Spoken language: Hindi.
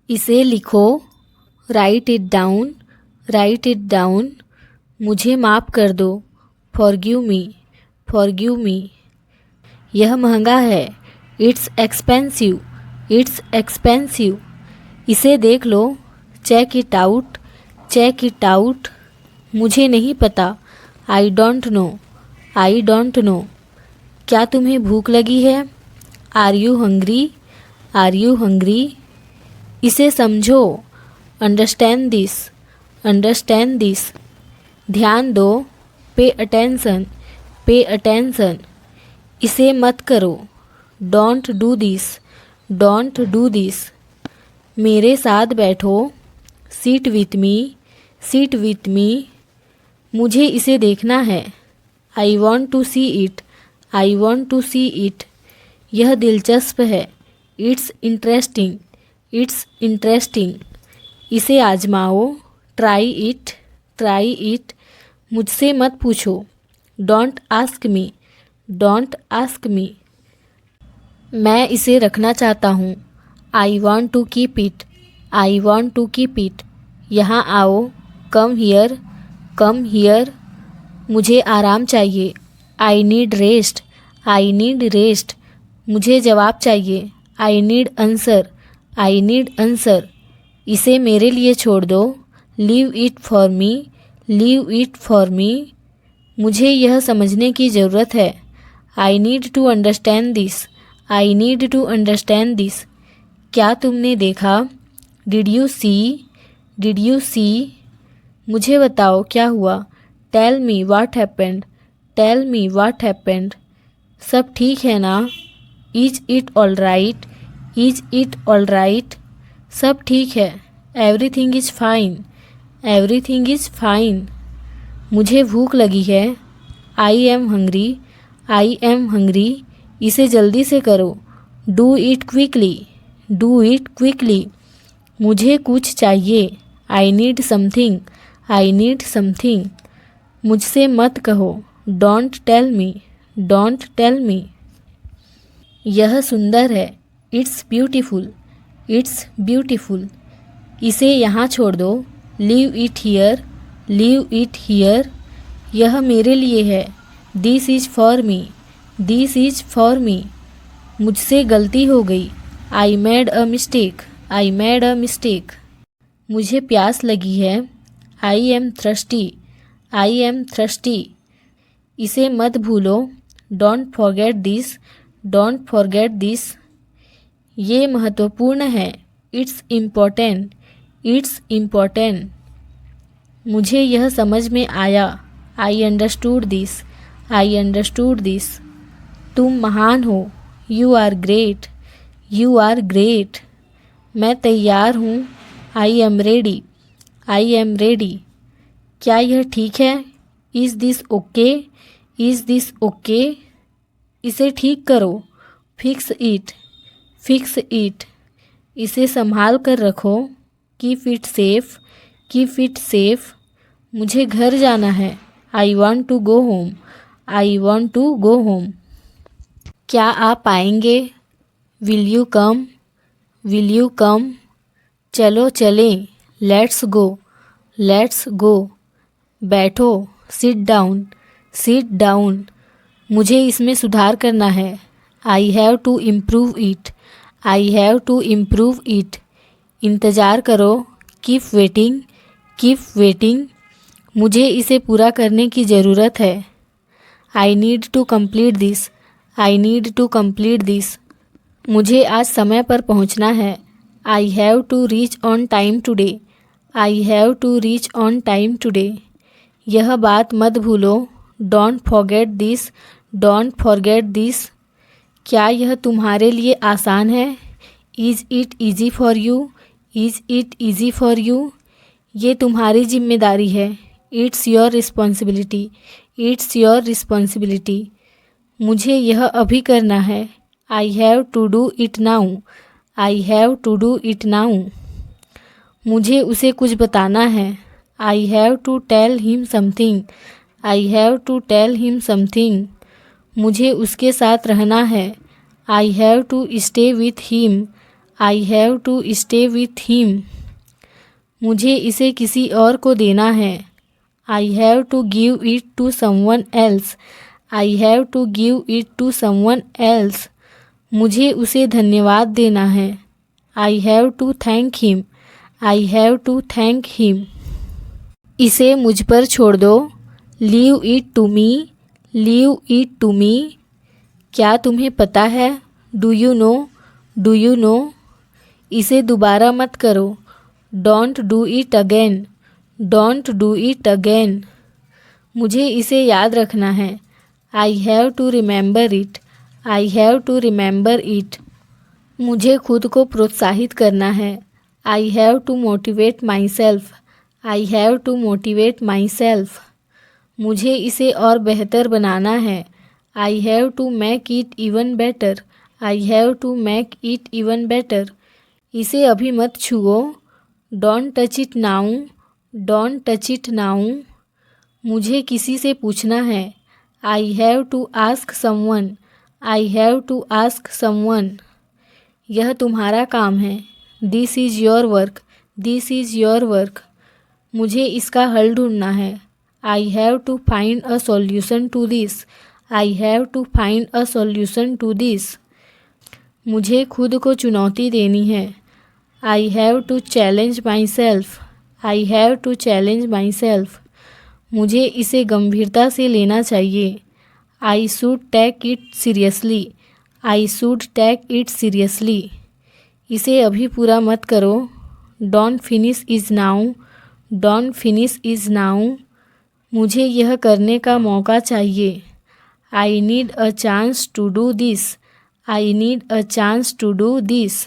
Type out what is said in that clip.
इसे लिखो, right it down, right it down. मुझे माफ़ कर दो, फॉरगिव मी, फॉरगिव मी। यह महंगा है, इट्स एक्सपेंसिव, इट्स एक्सपेंसिव। इसे देख लो, check it out, check it out. मुझे नहीं पता, I don't know, I don't know. क्या तुम्हें भूख लगी है? Are you hungry, are you hungry. इसे समझो, अंडरस्टैंड दिस, अंडरस्टैंड दिस। ध्यान दो, पे अटेंशन, पे अटेंशन। इसे मत करो, don't do this, don't do this. मेरे साथ बैठो, sit with me, sit with me. मुझे इसे देखना है, I want to see it, I want to see it. यह दिलचस्प है, इट्स इंटरेस्टिंग, इट्स इंटरेस्टिंग। इसे आजमाओ, ट्राई इट, ट्राई इट। मुझसे मत पूछो, don't ask me, don't ask me. मैं इसे रखना चाहता हूँ, I want to keep it, I want to keep it. यहाँ आओ, कम हियर, कम हियर। मुझे आराम चाहिए, I need rest, I need rest. मुझे जवाब चाहिए, I need answer, I need answer. इसे मेरे लिए छोड़ दो, leave it for me, leave it for me. मुझे यह समझने की ज़रूरत है, I need to understand this, I need to understand this. क्या तुमने देखा? Did you see, did you see. मुझे बताओ क्या हुआ, tell me what happened, tell me what happened. सब ठीक है ना? Is it all right, is it all right. सब ठीक है, everything is fine, everything is fine. मुझे भूख लगी है, I am hungry, I am hungry. इसे जल्दी से करो, do it quickly, do it quickly. मुझे कुछ चाहिए, I need something, I need something. मुझसे मत कहो, don't tell me, don't tell me. यह सुंदर है, इट्स ब्यूटीफुल, इट्स ब्यूटीफुल। इसे यहाँ छोड़ दो, leave it here, leave it here. यह मेरे लिए है, this is for me, this is for me. मुझसे गलती हो गई, I made a mistake, I made a mistake. मुझे प्यास लगी है, I M thirsty, I am thirsty. इसे मत भूलो, don't forget this, don't forget this. ये महत्वपूर्ण है, इट्स इम्पोर्टेंट, इट्स इम्पोर्टेंट। मुझे यह समझ में आया, I understood this, I understood this. तुम महान हो, you are great, you are great. मैं तैयार हूँ, I am ready, I am ready. क्या यह ठीक है? Is this okay, is this okay. इसे ठीक करो, फिक्स इट, फिक्स इट। इसे संभाल कर रखो, keep it safe, keep it safe. मुझे घर जाना है, I want to go home, I want to go home. क्या आप आएंगे? Will you come, will you come. चलो चलें, लेट्स गो, लेट्स गो। बैठो, सिट डाउन, सिट डाउन। मुझे इसमें सुधार करना है, I have to improve it, I have to improve it. इंतज़ार करो, कीप वेटिंग, कीप वेटिंग। मुझे इसे पूरा करने की ज़रूरत है, I need to complete this, I need to complete this. मुझे आज समय पर पहुंचना है, I have to reach on time today, I have to reach on time today. यह बात मत भूलो, don't forget this, don't forget this. क्या यह तुम्हारे लिए आसान है? Is it easy for you, is it easy for you. ये तुम्हारी जिम्मेदारी है, it's your responsibility, it's your responsibility. मुझे यह अभी करना है, I have to do it now, I have to do it now. मुझे उसे कुछ बताना है, I have to tell him something, I have to tell him something. मुझे उसके साथ रहना है, I have to stay with him, I have to stay with him. मुझे इसे किसी और को देना है। I have to give it to someone else. I have to give it to someone else. मुझे उसे धन्यवाद देना है। I have to thank him. I have to thank him. इसे मुझ पर छोड़ दो। Leave it to me. Leave it to me. क्या तुम्हें पता है? Do you know? Do you know? इसे दोबारा मत करो। Don't do it again. Don't do it again. मुझे इसे याद रखना है। I have to remember it. I have to remember it. मुझे खुद को प्रोत्साहित करना है। I have to motivate myself. I have to motivate myself. मुझे इसे और बेहतर बनाना है। I have to make it even better. I have to make it even better. इसे अभी मत छुओ। Don't touch it now. Don't touch it now. मुझे किसी से पूछना है। I have to ask someone. I have to ask someone. यह तुम्हारा काम है। This is your work. This is your work. मुझे इसका हल ढूंढना है। I have to find a solution to this. I have to find a solution to this. मुझे खुद को चुनौती देनी है। I have to challenge myself. I have to challenge myself. मुझे इसे गंभीरता से लेना चाहिए। I should take it seriously. I should take it seriously. इसे अभी पूरा मत करो। Don't finish is now. Don't finish is now. मुझे यह करने का मौका चाहिए। I need a chance to do this. I need a chance to do this.